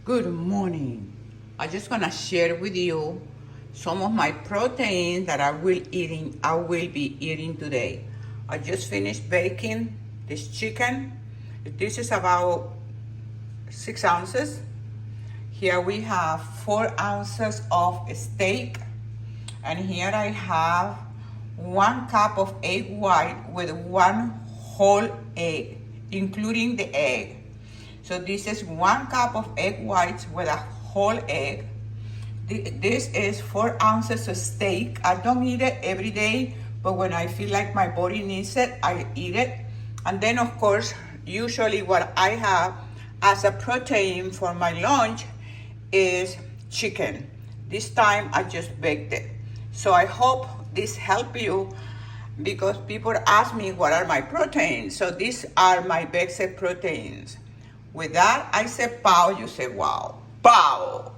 Good morning. I'm just gonna share with you some of my protein that I will be eating today. I just finished baking this chicken. This is about 6 ounces. Here we have 4 ounces of steak, and here I have 1 cup of egg white with 1 whole egg, including the egg. So this is 1 cup of egg whites with a whole egg. This is 4 ounces of steak. I don't eat it every day, but when I feel like my body needs it, I eat it. And then of course, usually what I have as a protein for my lunch is chicken. This time I just baked it. So I hope this help you because people ask me what are my proteins. So these are my basic proteins. With that, I say pow, you say wow. Pow!